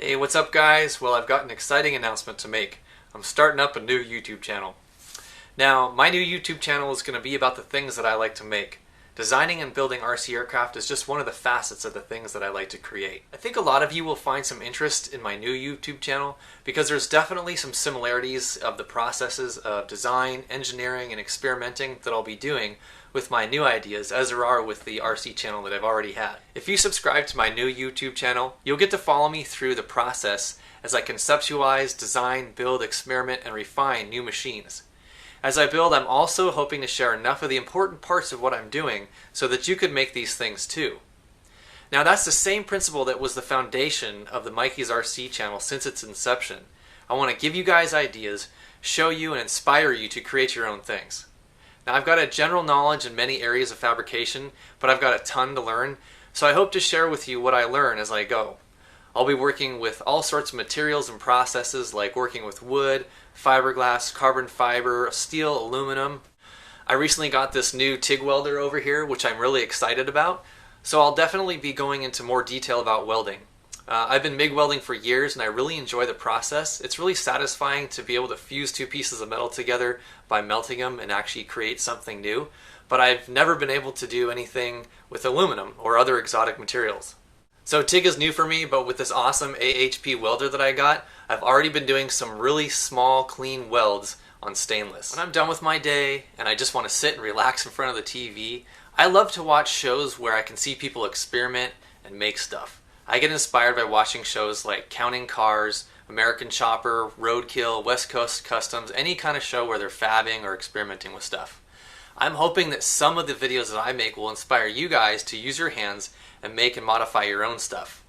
Hey, what's up guys? Well, I've got an exciting announcement to make. I'm starting up a new YouTube channel. Now, my new YouTube channel is going to be about the things that I like to make. Designing and building RC aircraft is just one of the facets of the things that I like to create. I think a lot of you will find some interest in my new YouTube channel because there's definitely some similarities of the processes of design, engineering, and experimenting that I'll be doing with my new ideas as there are with the RC channel that I've already had. If you subscribe to my new YouTube channel, you'll get to follow me through the process as I conceptualize, design, build, experiment, and refine new machines. As I build, I'm also hoping to share enough of the important parts of what I'm doing so that you could make these things too. Now that's the same principle that was the foundation of the Mikey's RC channel since its inception. I want to give you guys ideas, show you, and inspire you to create your own things. Now I've got a general knowledge in many areas of fabrication, but I've got a ton to learn, so I hope to share with you what I learn as I go. I'll be working with all sorts of materials and processes like working with wood, fiberglass, carbon fiber, steel, aluminum. I recently got this new TIG welder over here, which I'm really excited about, so I'll definitely be going into more detail about welding. I've been MIG welding for years and I really enjoy the process. It's really satisfying to be able to fuse two pieces of metal together by melting them and actually create something new, but I've never been able to do anything with aluminum or other exotic materials. So TIG is new for me, but with this awesome AHP welder that I got, I've already been doing some really small, clean welds on stainless. When I'm done with my day and I just want to sit and relax in front of the TV, I love to watch shows where I can see people experiment and make stuff. I get inspired by watching shows like Counting Cars, American Chopper, Roadkill, West Coast Customs, any kind of show where they're fabbing or experimenting with stuff. I'm hoping that some of the videos that I make will inspire you guys to use your hands and make and modify your own stuff.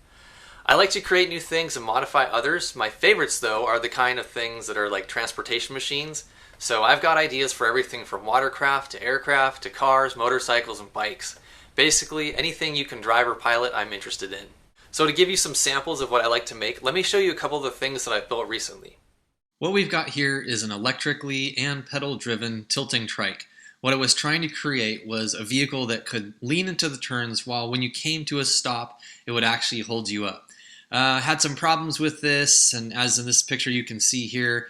I like to create new things and modify others. My favorites though are the kind of things that are like transportation machines. So I've got ideas for everything from watercraft to aircraft to cars, motorcycles, and bikes. Basically anything you can drive or pilot I'm interested in. So to give you some samples of what I like to make, let me show you a couple of the things that I've built recently. What we've got here is an electrically and pedal driven tilting trike. What I was trying to create was a vehicle that could lean into the turns while when you came to a stop, it would actually hold you up. Had some problems with this, and as in this picture you can see here,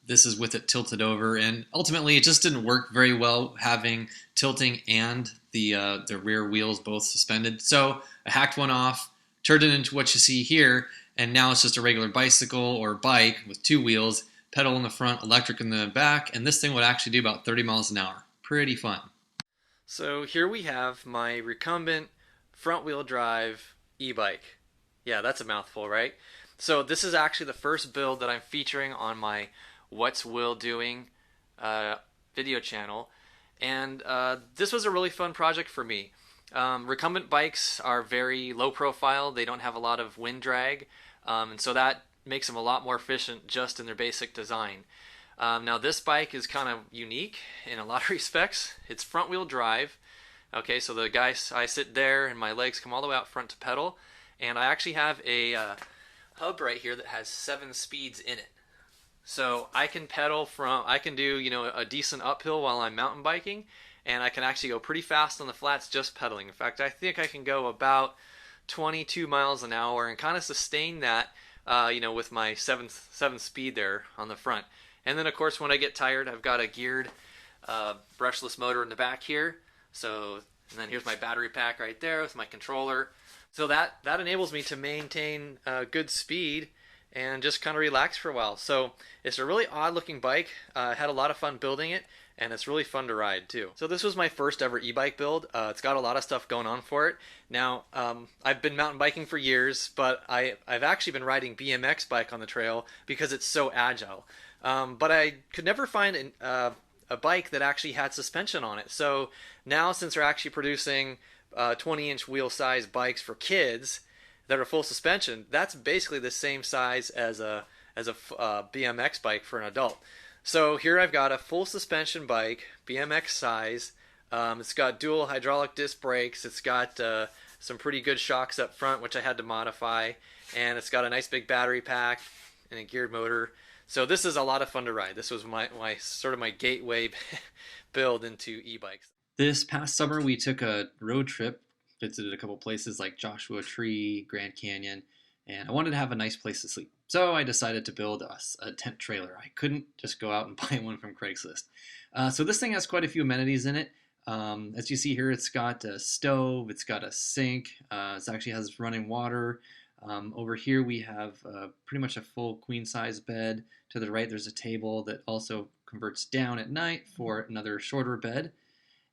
this is with it tilted over, and ultimately it just didn't work very well having tilting and the rear wheels both suspended. So I hacked one off, turned it into what you see here, and now it's just a regular bicycle or bike with two wheels, pedal in the front, electric in the back, and this thing would actually do about 30 miles an hour. Pretty fun. So here we have my Recumbent front wheel drive e-bike. Yeah, that's a mouthful, right? So this is actually the first build that I'm featuring on my What's Will Doing video channel, and this was a really fun project for me. Recumbent bikes are very low profile, they don't have a lot of wind drag, and so that makes them a lot more efficient just in their basic design. Now this bike is kind of unique in a lot of respects. It's front wheel drive. Okay, so I sit there and my legs come all the way out front to pedal, and I actually have a hub right here that has 7 speeds in it. So I can I can do a decent uphill while I'm mountain biking, and I can actually go pretty fast on the flats just pedaling. In fact, I think I can go about 22 miles an hour and kind of sustain that with my 7th speed there on the front. And then of course when I get tired, I've got a geared brushless motor in the back here. And then here's my battery pack right there with my controller. So that enables me to maintain good speed and just kind of relax for a while. So it's a really odd looking bike. I had a lot of fun building it, and it's really fun to ride too. So this was my first ever e-bike build. It's got a lot of stuff going on for it. Now, I've been mountain biking for years, but I've actually been riding BMX bike on the trail because it's so agile. But I could never find a bike that actually had suspension on it. So now since they're actually producing 20-inch wheel size bikes for kids that are full suspension, that's basically the same size as a BMX bike for an adult. So here I've got a full suspension bike, BMX size. It's got dual hydraulic disc brakes. It's got some pretty good shocks up front, which I had to modify, and it's got a nice big battery pack and a geared motor. So this is a lot of fun to ride. This was my sort of my gateway build into e-bikes. This past summer we took a road trip, visited a couple places like Joshua Tree, Grand Canyon, and I wanted to have a nice place to sleep. So I decided to build a tent trailer. I couldn't just go out and buy one from Craigslist. So this thing has quite a few amenities in it. As you see here, it's got a stove, it's got a sink, it actually has running water. Over here we have pretty much a full queen size bed. To the right there's a table that also converts down at night for another shorter bed.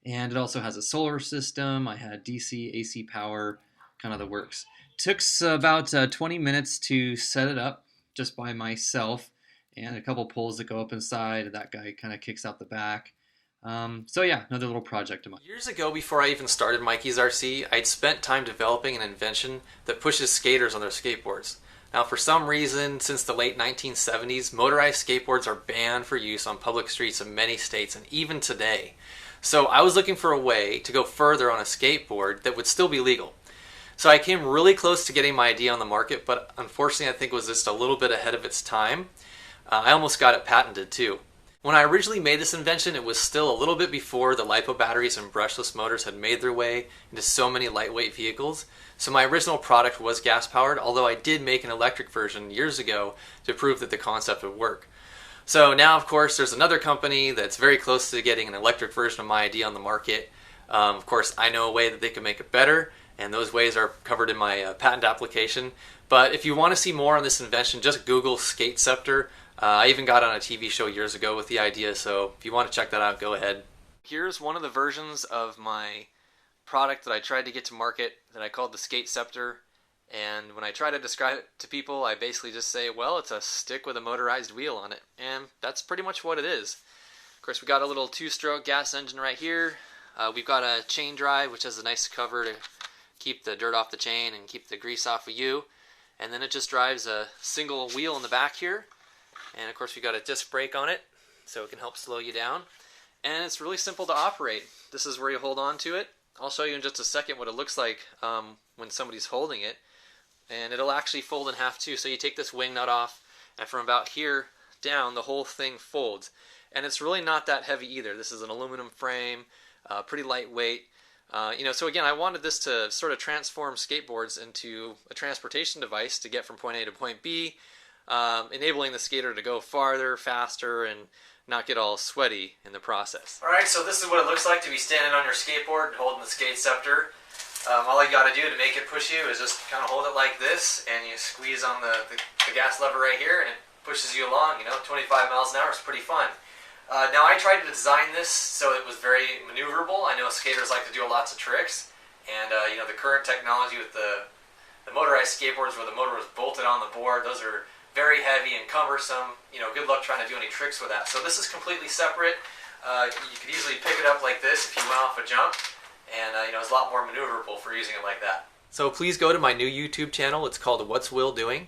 And it also has a solar system. I had DC, AC power, kind of the works. Took about 20 minutes to set it up just by myself, and a couple poles that go up inside. That guy kind of kicks out the back. So yeah, another little project of mine. Years ago, before I even started Mikey's RC, I'd spent time developing an invention that pushes skaters on their skateboards. Now, for some reason, since the late 1970s, motorized skateboards are banned for use on public streets in many states, and even today. So I was looking for a way to go further on a skateboard that would still be legal. So I came really close to getting my idea on the market, but unfortunately I think it was just a little bit ahead of its time. I almost got it patented too. When I originally made this invention, it was still a little bit before the LiPo batteries and brushless motors had made their way into so many lightweight vehicles. So my original product was gas powered, although I did make an electric version years ago to prove that the concept would work. So now, of course, there's another company that's very close to getting an electric version of my idea on the market. Of course, I know a way that they can make it better, and those ways are covered in my patent application. But if you want to see more on this invention, just Google skate scepter. I even got on a TV show years ago with the idea, so if you want to check that out, go ahead. Here's one of the versions of my product that I tried to get to market that I called the skate scepter. And when I try to describe it to people, I basically just say, well, it's a stick with a motorized wheel on it. And that's pretty much what it is. Of course, we got a little 2-stroke gas engine right here. We've got a chain drive, which has a nice cover to keep the dirt off the chain and keep the grease off of you. And then it just drives a single wheel in the back here. And of course we've got a disc brake on it, so it can help slow you down. And it's really simple to operate. This is where you hold on to it. I'll show you in just a second what it looks like when somebody's holding it. And it'll actually fold in half too. So you take this wing nut off, and from about here down, the whole thing folds. And it's really not that heavy either. This is an aluminum frame, pretty lightweight. So again, I wanted this to sort of transform skateboards into a transportation device to get from point A to point B, enabling the skater to go farther, faster, and not get all sweaty in the process. Alright, so this is what it looks like to be standing on your skateboard holding the skate scepter. All you got to do to make it push you is just kind of hold it like this, and you squeeze on the gas lever right here, and it pushes you along. 25 miles an hour is pretty fun. Now I tried to design this so it was very maneuverable. I know skaters like to do lots of tricks, and the current technology with the motorized skateboards where the motor is bolted on the board, those are very heavy and cumbersome. Good luck trying to do any tricks with that. So this is completely separate. You could easily pick it up like this if you went off a jump, and it's a lot more maneuverable for using it like that. So please go to my new YouTube channel. It's called What's Will Doing.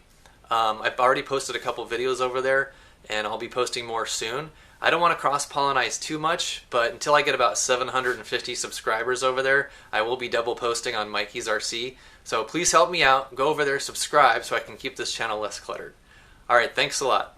I've already posted a couple videos over there, and I'll be posting more soon. I don't want to cross-pollinize too much, but until I get about 750 subscribers over there, I will be double posting on Mikey's RC. So please help me out. Go over there, subscribe, so I can keep this channel less cluttered. Alright, thanks a lot.